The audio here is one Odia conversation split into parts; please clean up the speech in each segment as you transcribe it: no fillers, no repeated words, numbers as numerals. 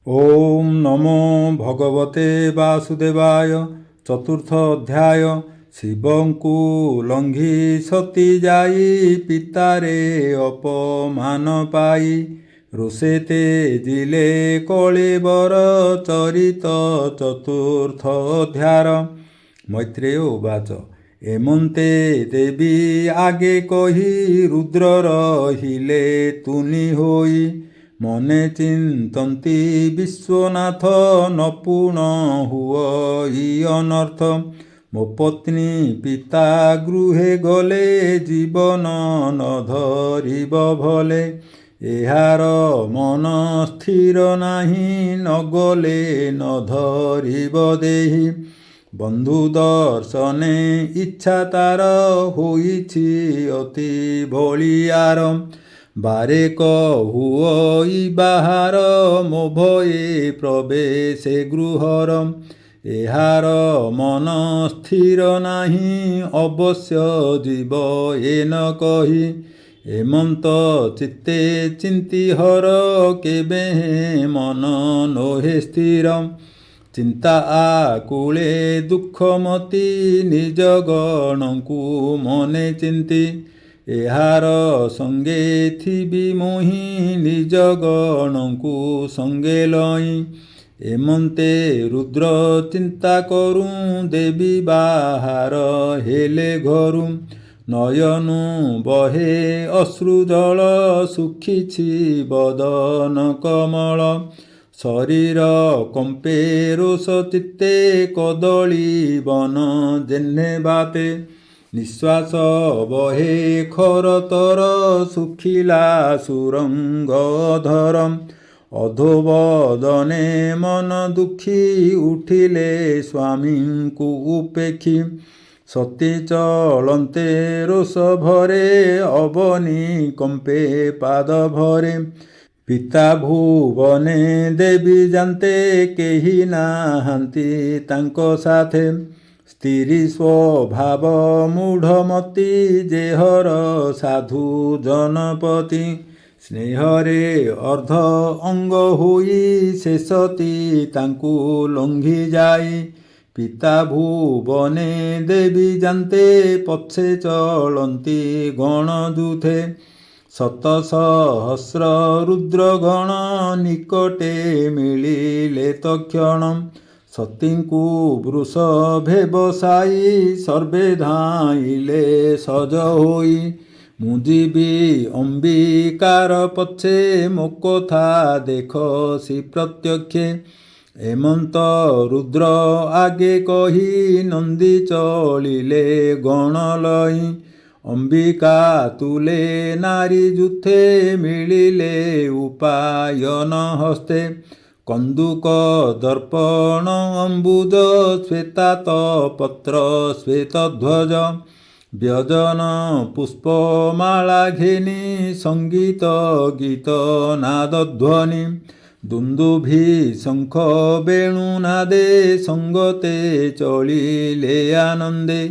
ओम नमो भगवते वासुदेवाय। चतुर्थ अध्याय। शिवंकु लंघी सती जाई पितारे अपमान पाई। रोषेते जिले कलेबर चरित चतुर्थ अध्याय। मैत्रेय उवाच एमन्ते देवी आगे कही रुद्र रहिले तुनि होई। मने चिंतन्ति विश्वनाथ नपुण हुई अनर्थ। मो पत्नी पिता गृहे गले जीवन न धरिब भले। एहार मन स्थिर नाही न गले न धरिब देही। बंधु दर्शने इच्छा तार होइछि अति बलियार। बारे कहुई बाहार मो भये प्रवेशे गृहर। एहार मन स्थिर नाही अवश्य जीव एन कही। एमंत चित्ते चिंतिहर केबे मन नोहे स्थिर। चिंता आकुले दुःखमती निज गणଙ୍କୁ मने चिंती। एहार संगे थिबी मोहि निज गणଙ୍କୁ संगे लई। एमंते रुद्र चिंता करूं देवी बाहार हेले घरू। नयनु बहे अश्रुजल सुखिछि बदन कमल। शरीर कंपे रोष चित्ते कदली बन जेन्हे बाते। निश्वास बहे खरतर सुखिला सुरंग धरम। अधोबदने मन दुखी उठिले स्वामी को उपेक्षी। सती चलन्ते रोष भरे अवनी कंपे पाद भरे। पिता भुवने देवी जानते केही नाहांती तांको साथे। स्त्री स्वभाव मूढ़मती जेहर साधु जनपति। स्नेहरे अर्ध अंग होई शेषती तांकु लंघी जाई। पिता भुवने देवी जानते पछे चलंती गण दुथे। शत सहस्र रुद्रगण निकटे मिलिले तक्षण। सतींकु वृषभे बसाई सर्वे धाइले सज होई। मुजिबी अंबिकार पछे मो कथा देखसी प्रत्यक्षे। एमंत रुद्र आगे कही नंदी चलिले गण लई। अंबिका तुले नारी जुथे मिलिले उपायन हस्ते। कंदुक दर्पण अंबुज श्वेतात पत्र श्वेतध्वज। व्यजन पुष्पमाला घेनी संगीत गीत नादध्वनि। दुंदुभि शंख वेणुनादे संगते चलिले आनंदे।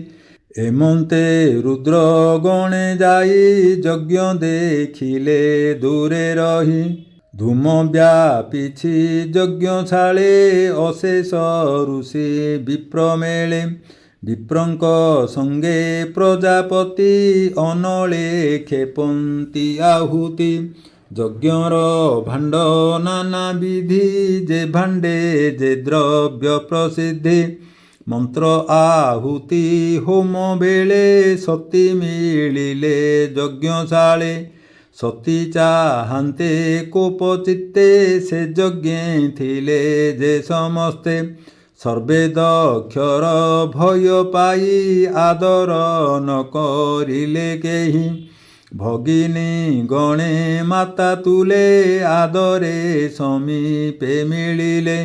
एमंते रुद्र गणे जाई यज्ञ देखिले दूरे रही। धूम व्यापिछि यज्ञशाळे अशेष ऋषि विप्रमेळे। विप्रंक संगे प्रजापति अनले खेपन्ति आहुति। यज्ञर भाण्ड नाना विधि जे भाण्डे जे द्रव्य प्रसिद्धि। मंत्र आहुति होम बेले सती मिलिले यज्ञशाळे। सती चाहांते कोपचित्ते से यज्ञे थिले जे समस्ते। सर्वे दक्षर भय पाई आदर न करिले केही। भगिनी गणे माता तुले आदरे समीपे मिलिले।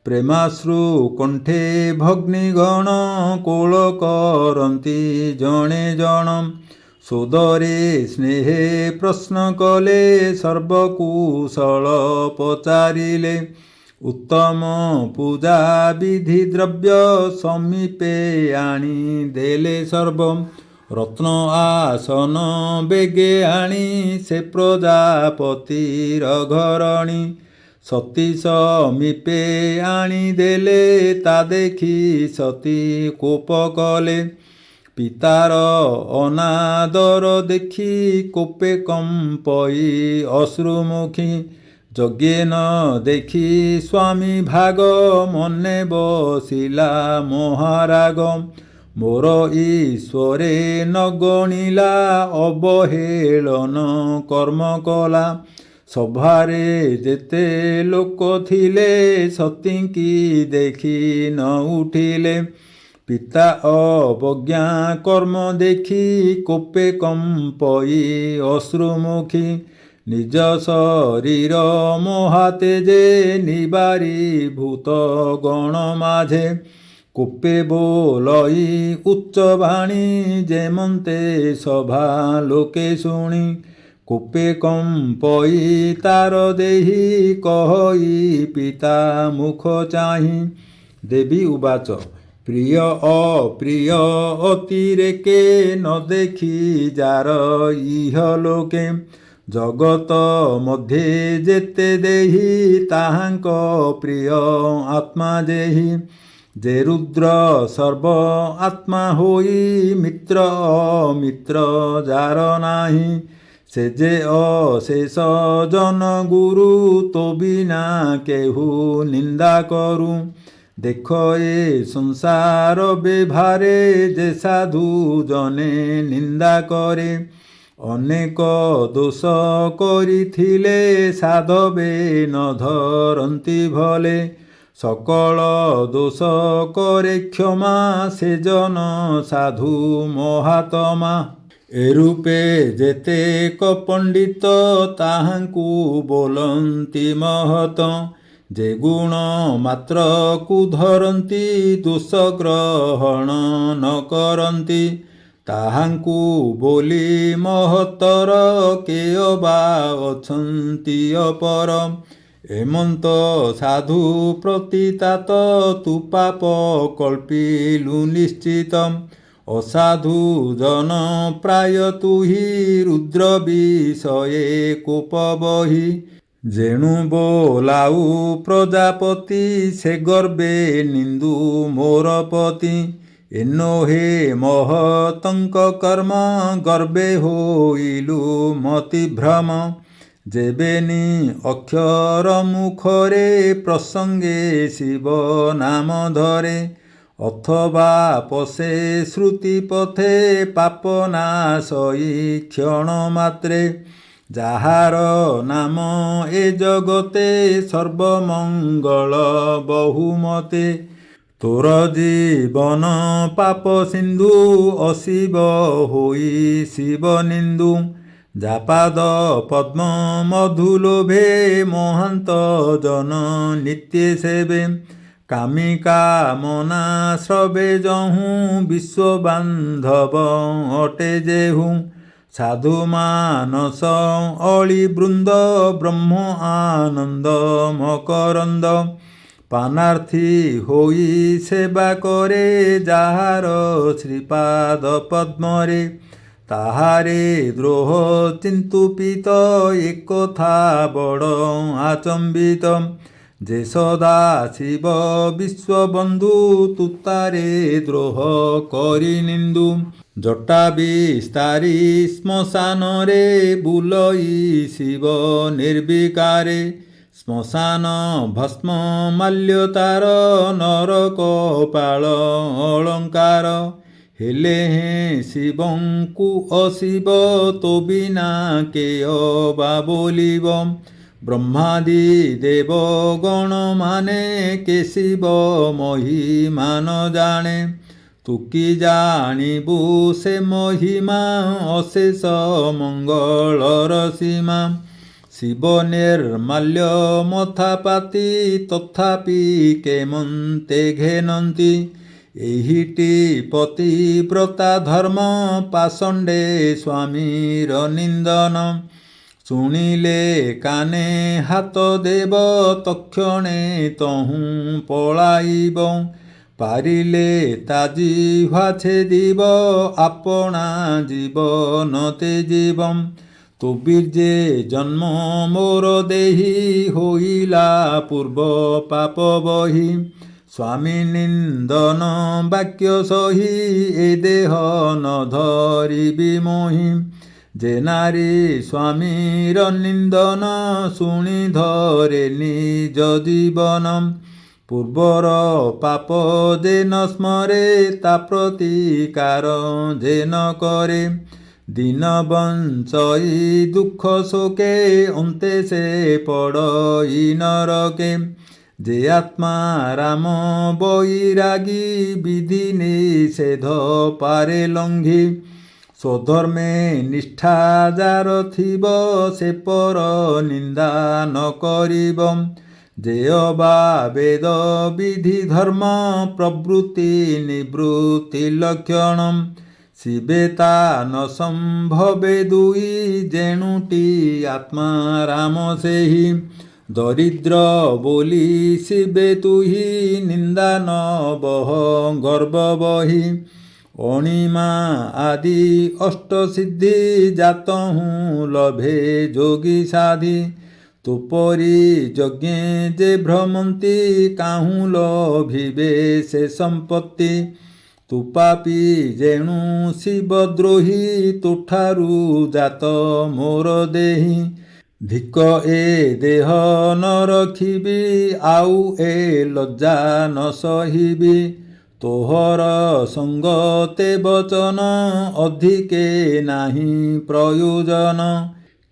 प्रेमाश्रु कंठे भग्निगण कोल करन्ति जणे जण। सोदरे स्नेहे प्रश्न कले सर्वकुशल पचारिले। उत्तम पूजा विधि द्रव्य समीपे आनी देले सर्व। रत्न आसन बेगे आनी से प्रजापतिर घरणी। ସତୀ ସମୀପେ ଆଣିଦେଲେ ତା ଦେଖି ସତୀ କୋପ କଲେ। ପିତାର ଅନାଦର ଦେଖି କୋପେ କମ୍ପଇ ଅଶ୍ରୁମୁଖୀ। ଯଜ୍ଞେନ ଦେଖି ସ୍ୱାମୀ ଭାଗ ମନେ ବସିଲା ମହାରାଗ। ମୋର ଈଶ୍ୱରେ ନ ଗଣିଲା ଅବହେଳନ କର୍ମ କଲା। ସଭାରେ ଯେତେ ଲୋକ ଥିଲେ ସତୀଙ୍କି ଦେଖି ନ ଉଠିଲେ। ପିତା ଅବଜ୍ଞା କର୍ମ ଦେଖି କୋପେ କମ୍ପଇ ଅଶ୍ରୁମୁଖୀ। ନିଜ ଶରୀର ମହାତେଜେ ନିବାରି ଭୂତ ଗଣ ମାଝେ। କୋପେ ବୋଲଇ ଉଚ୍ଚ ବାଣୀ ଯେମନ୍ତେ ସଭା ଲୋକେ ଶୁଣି। କୋପେ କମ୍ପଇ ତାର ଦେହି କହଇ ପିତା ମୁଖ ଚାହିଁ। ଦେବୀ ଉବାଚ ପ୍ରିୟ ଅପ୍ରିୟ ଅତିରେକେ ନ ଦେଖି ଯାର ଇହଲୋକେ। ଜଗତ ମଧ୍ୟେ ଯେତେ ଦେହି ତାହାଙ୍କ ପ୍ରିୟ ଆତ୍ମା ଯେହି। ଯେ ରୁଦ୍ର ସର୍ବ ଆତ୍ମା ହୋଇ ମିତ୍ର ଅମିତ୍ର ଯାର ନାହିଁ। ସେ ଯେ ଅଶେଷ জন ଗୁରୁ ତୋ ବିନା କେହୁ ନିନ୍ଦା କରୁ। ଦେଖ ଏ ସଂସାର ବେଭାରେ ଯେ ସାଧୁ ଜନେ ନିନ୍ଦା କରେ। ଅନେକ ଦୋଷ କରିଥିଲେ ସାଧବେ ନ ଧରନ୍ତି ଭଲେ। ସକଳ ଦୋଷ କରେ କ୍ଷମା ସେ ଜନ ସାଧୁ ମହାତ୍ମା। ଏରୂପେ ଯେତେକ ପଣ୍ଡିତ ତାହାଙ୍କୁ ବୋଲନ୍ତି ମହତ। ଯେ ଗୁଣ ମାତ୍ରକୁ ଧରନ୍ତି ଦୋଷ ଗ୍ରହଣ ନ କରନ୍ତି। ତାହାଙ୍କୁ ବୋଲି ମହତର କେୟ ବା ଅଛନ୍ତି ଅପର। ଏମନ୍ତ ସାଧୁ ପ୍ରତିତାତ ତୁ ପାପ କଳ୍ପିଲୁ ନିଶ୍ଚିତ। ଅସାଧୁ ଜନ ପ୍ରାୟ ତୁହି ରୁଦ୍ର ବିଷये କୋପ ବହି। ଯେଣୁ ବୋଲାଉ ପ୍ରଜାପତି ସେ ଗର୍ବେ ନିନ୍ଦୁ ମୋର ପତି। ଏନୋ ହେ ମହତଙ୍କ କର୍ମ ଗର୍ବେ ହୋଇଲୁ ମତିଭ୍ରମ। ଯେବେନି ଅକ୍ଷର ମୁଖରେ ପ୍ରସଙ୍ଗେ ଶିବ ନାମ ଧରେ। ଅଥବା ପଶେ ଶ୍ରୁତି ପଥେ ପାପ ନାଶଇ କ୍ଷଣ ମାତ୍ରେ। ଯାହାର ନାମ ଏ ଜଗତେ ସର୍ବମଙ୍ଗଳ ବହୁମତେ। ତୋର ଜୀବନ ପାପ ସିନ୍ଧୁ ଅଶିବ ହୋଇ ଶିବ ନିନ୍ଦୁ। ଯାପାଦ ପଦ୍ମ ମଧୁ ଲୋଭେ ମହାନ୍ତ ଜନ ନିତ୍ୟ ସେବେ। କାମୀ କାମନା ଶ୍ରବେ ଯହୁଁ ବିଶ୍ୱ ବାନ୍ଧବ ଅଟେ ଯେହୁ। ସାଧୁ ମାନସ ଅଳି ବୃନ୍ଦ ବ୍ରହ୍ମ ଆନନ୍ଦ ମକରନ୍ଦ। ପାନାର୍ଥୀ ହୋଇ ସେବା କରେ ଯାହାର ଶ୍ରୀପାଦ ପଦ୍ମରେ। ତାହାରେ ଦ୍ରୋହ ଚିନ୍ତୁପିତ ଏକଥା ବଡ଼ ଆଚମ୍ବିତ। ଯେ ସଦା ଶିବ ବିଶ୍ୱବନ୍ଧୁ ତୁତାରେ ଦ୍ରୋହ କରି ନିନ୍ଦୁ। ଜଟା ବିସ୍ତାରି ଶ୍ମଶାନରେ ବୁଲଇ ଶିବ ନିର୍ବିକାରେ। ଶ୍ମଶାନ ଭସ୍ମ ମାଲ୍ୟ ତାର ନରକପାଳ ଅଳଙ୍କାର। ହେଲେ ହେଁ ଶିବଙ୍କୁ ଅଶିବ ତୋ ବିନା କେୟ ବା ବୋଲିବ। ବ୍ରହ୍ମାଦି ଦେବଗଣ ମାନେ କେ ଶିବ ମହିମା ନ ଜାଣେ। ତୁ କି ଜାଣିବୁ ସେ ମହିମା ଅଶେଷ ମଙ୍ଗଳର ସୀମା। ଶିବ ନିର୍ମାଲ୍ୟ ମଥା ପାତି ତଥାପି କେମନ୍ତେ ଘେନନ୍ତି। ଏହିଟି ପତିବ୍ରତା ଧର୍ମ ପାଷଣ୍ଡେ ସ୍ୱାମୀର ନିନ୍ଦନ। ଶୁଣିଲେ କାନେ ହାତ ଦେବ ତକ୍ଷଣେ ତହୁଁ ପଳାଇବ। ପାରିଲେ ତା ଜିହ୍ୱା ଛେଦିବ ଆପଣା ଜୀବନ ତେଜିବ। ତୋ ବୀର୍ଯ୍ୟେ ଜନ୍ମ ମୋର ଦେହି ହୋଇଲା ପୂର୍ବ ପାପ ବହି। ସ୍ୱାମୀ ନିନ୍ଦନ ବାକ୍ୟ ସହି ଏ ଦେହ ନ ଧରିବି ମୋହି। ଯେ ନାରୀ ସ୍ୱାମୀର ନିନ୍ଦନ ଶୁଣି ଧରେ ନିଜ ଜୀବନ। ପୂର୍ବର ପାପ ଯେ ନ ସ୍ମରେ ତା ପ୍ରତିକାର ଯେ ନ କରେ। ଦିନ ବଞ୍ଚଇ ଦୁଃଖ ଶୋକେ ଅନ୍ତେ ସେ ପଡ଼ଇ ନରକେ। ଯେ ଆତ୍ମା ରାମ ବୈରାଗୀ ବିଧି ନିଷେଧ ପାରେ ଲଙ୍ଘି। ସ୍ୱଧର୍ମେ ନିଷ୍ଠା ଯାର ଥିବ ସେ ପର ନିନ୍ଦା ନ କରିବ। ଯେ ଅବା ବେଦ ବିଧି ଧର୍ମ ପ୍ରବୃତ୍ତି ନିବୃତ୍ତି ଲକ୍ଷଣ। ଶିବେ ତା ନ ସମ୍ଭବେ ଦୁଇ ଯେଣୁଟି ଆତ୍ମା ରାମ ସେହି। ଦରିଦ୍ର ବୋଲି ଶିବେ ତୁହି ନିନ୍ଦା ନ ବହ ଗର୍ବ ବହି। ଅଣିମା ଆଦି ଅଷ୍ଟସିଦ୍ଧି ଜାତହୁଁ ଲଭେ ଯୋଗୀ ସାଧି। ତୋପରି ଯଜ୍ଞେ ଯେ ଭ୍ରମନ୍ତି କାହୁଁ ଲଭିବେ ସେ ସମ୍ପତ୍ତି। ତୁ ପାପୀ ଯେଣୁ ଶିବଦ୍ରୋହୀ ତୋଠାରୁ ଜାତ ମୋର ଦେହି। ଧିକ ଏ ଦେହ ନ ରଖିବି ଆଉ ଏ ଲଜ୍ଜା ନ ସହିବି। ତୋହର ସଙ୍ଗତେ ବଚନ ଅଧିକେ ନାହିଁ ପ୍ରୟୋଜନ।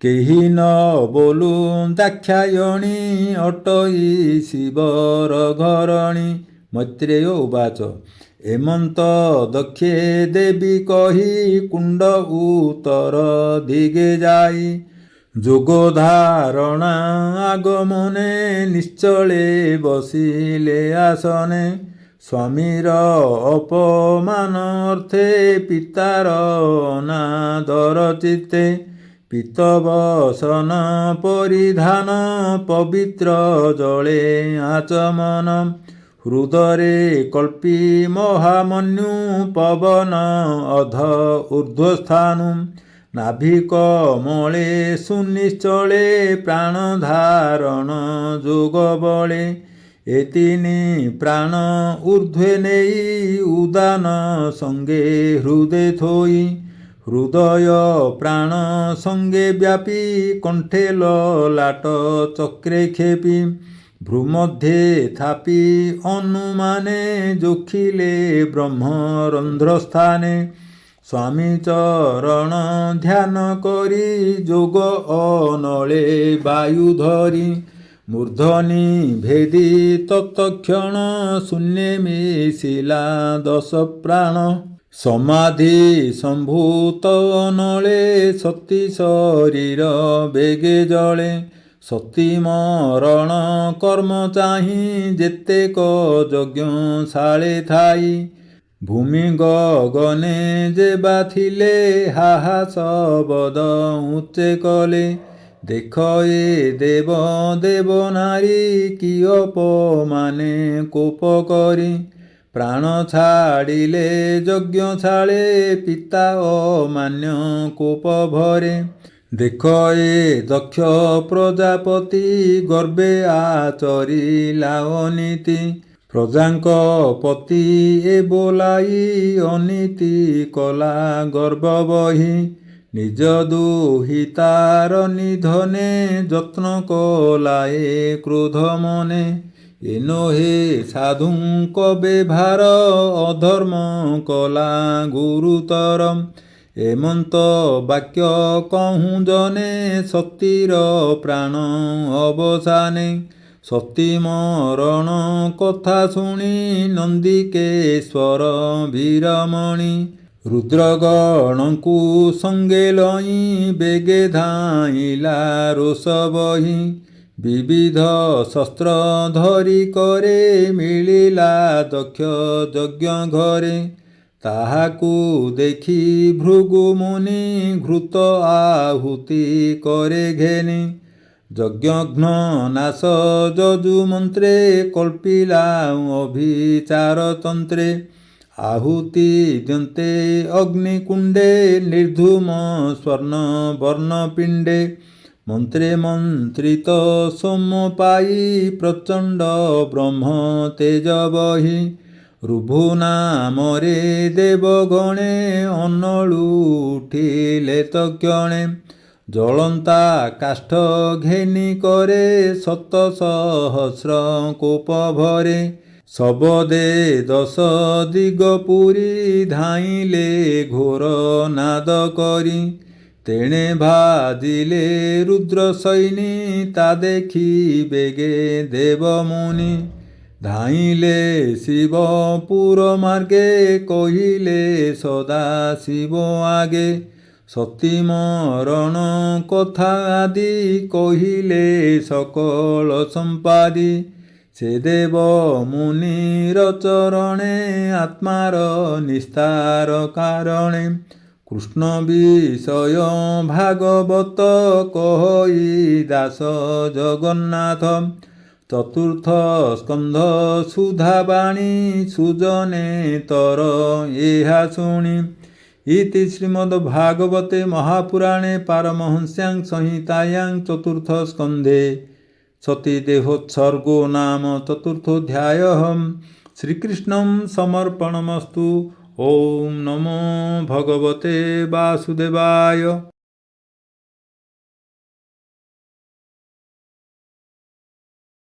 କେହି ନ ବୋଲୁ ଦାକ୍ଷାୟଣୀ ଅଟଇ ଶିବର ଘରଣୀ। ମୈତ୍ରେୟ ଉବାଚ ଏମନ୍ତ ଦକ୍ଷେ ଦେବୀ କହି କୁଣ୍ଡ ଉତ୍ତର ଦିଗେ ଯାଇ। ଯୋଗ ଧାରଣା ଆଗମନେ ନିଶ୍ଚଳେ ବସିଲେ ଆସନେ। ସ୍ୱାମୀର ଅପମାନ ଅର୍ଥେ ପିତାର ଅନାଦର ଚିତ୍ତେ। ପୀତବସନ ପରିଧାନ ପବିତ୍ର ଜଳେ ଆଚମନ। ହୃଦରେ କଳ୍ପି ମହାମନ୍ୟୁ ପବନ ଅଧ ଊର୍ଧ୍ୱସ୍ଥାନୁ। ନାଭିକମଳେ ସୁନିଶ୍ଚଳେ ପ୍ରାଣ ଧାରଣ ଯୋଗ ବଳେ। ଏ ତିନି ପ୍ରାଣ ଊର୍ଧ୍ୱେ ନେଇ ଉଦାନ ସଙ୍ଗେ ହୃଦେ ଥୋଇ। ହୃଦୟ ପ୍ରାଣ ସଙ୍ଗେ ବ୍ୟାପୀ କଣ୍ଠେ ଲଲାଟ ଚକ୍ରେ ଖେପି। ଭ୍ରୂମଧ୍ୟେ ଥାପି ଅନୁମାନେ ଯୋଖିଲେ ବ୍ରହ୍ମରନ୍ଧ୍ର ସ୍ଥାନେ। ସ୍ୱାମୀ ଚରଣ ଧ୍ୟାନ କରି ଯୋଗ ଅନଳେ ବାୟୁ ଧରି। ମୂର୍ଧନି ଭେଦି ତତକ୍ଷଣ ଶୂନ୍ୟେ ମିଶିଲା ଦଶ ପ୍ରାଣ। ସମାଧି ସମ୍ଭୂତ ଅନଳେ ସତୀ ଶରୀର ବେଗେ ଜଳେ। ସତୀ ମରଣ କର୍ମ ଚାହିଁ ଯେତେକ ଯଜ୍ଞଶାଳେ ଥାଇ। ଭୂମି ଗଗନେ ଯେ ବା ଥିଲେ ହାହା ଶବଦ ଉଚ୍ଚେ କଲେ। ଦେଖ ଏ ଦେବ ଦେବ ନାରୀ କି ଅପମାନେ କୋପ କରି। ପ୍ରାଣ ଛାଡ଼ିଲେ ଯଜ୍ଞଶାଳେ ପିତା ଅମାନ୍ୟ କୋପ ଭରେ। ଦେଖ ଏ ଦକ୍ଷ ପ୍ରଜାପତି ଗର୍ବେ ଆଚରିଲା ଅନୀତି। ପ୍ରଜାଙ୍କ ପତି ଏ ବୋଲାଇ ଅନୀତି କଲା ଗର୍ବ ବହି। ନିଜ ଦୁହିତାର ନିଧନେ ଯତ୍ନ କଲା ଏ କ୍ରୋଧ ମନେ। ଏ ନୋହେ ସାଧୁଙ୍କ ବେଭାର ଅଧର୍ମ କଲା ଗୁରୁତର। ଏମନ୍ତ ବାକ୍ୟ କହୁଁ ଜନେ ସତୀର ପ୍ରାଣ ଅବସାନେ। ସତୀ ମରଣ କଥା ଶୁଣି ନନ୍ଦିକେଶ୍ୱର ବୀରମଣି। ରୁଦ୍ରଗଣଙ୍କୁ ସଙ୍ଗେ ଲଇଁ ବେଗେ ଧାଇଁଲା ରୋଷ ବହି। ବିବିଧ ଶସ୍ତ୍ର ଧରି କରେ ମିଳିଲା ଦକ୍ଷ ଯଜ୍ଞ ଘରେ। ତାହାକୁ ଦେଖି ଭୃଗୁ ମୁନି ଘୃତ ଆହୁତି କରେ ଘେନି। ଯଜ୍ଞଘ୍ନ ନାଶ ଯଜୁ ମନ୍ତ୍ରେ କଳ୍ପିଲା ଅଭିଚାର ତନ୍ତ୍ରେ। ଆହୁତି ଦିଅନ୍ତେ ଅଗ୍ନିକୁଣ୍ଡେ ନିର୍ଧୂମ ସ୍ୱର୍ଣ୍ଣବର୍ଣ୍ଣପିଣ୍ଡେ ମନ୍ତ୍ରେ ମନ୍ତ୍ରିତ ସୋମ ପାଇ ପ୍ରଚଣ୍ଡ ବ୍ରହ୍ମ ତେଜ ବହି ରୁଭୁ ନାମରେ ଦେବଗଣେ ଅନଳୁ ଉଠିଲେ ତକ୍ଷଣେ ଜଳନ୍ତା କାଷ୍ଠ ଘେନି କରେ 7,000 କୋପ ଭରେ ଶବଦେ 10 ଦିଗ ପୁରୀ ଧାଇଁଲେ ଘୋର ନାଦ କରି ତେଣେ ଭାଜିଲେ ରୁଦ୍ର ସୈନୀ ତା ଦେଖି ବେଗେ ଦେବମୁନି ଧାଇଁଲେ ଶିବପୁର ମାର୍ଗେ କହିଲେ ସଦା ଶିବ ଆଗେ ସତୀ ମରଣ କଥା ଆଦି କହିଲେ ସକଳ ସମ୍ପାଦି ସେ ଦେବ ମୁନିର ଚରଣେ ଆତ୍ମାର ନିସ୍ତାର କାରଣେ କୃଷ୍ଣ ବିଷୟ ଭାଗବତ କହି ଦାସ ଜଗନ୍ନାଥ ଚତୁର୍ଥ ସ୍କନ୍ଧ ସୁଧାବାଣୀ ସୁଜନେ ତର ଏହା ଶୁଣି ଇତି ଶ୍ରୀମଦ୍ଭାଗବତେ ମହାପୁରାଣେ ପାରମହଂସ୍ୟାଂ ସଂହିତାୟାଂ ଚତୁର୍ଥ ସ୍କନ୍ଧେ ସତୀଦେହୋତ୍ସର୍ଗो ନାମ ଚତୁର୍ଥୋऽଧ୍ୟାୟः ଶ୍ରୀକୃଷ୍ଣଂ ସମର୍ପଣମस्तु। ଓಂ ନମୋ ଭଗବତେ ବାସୁଦେବାୟ।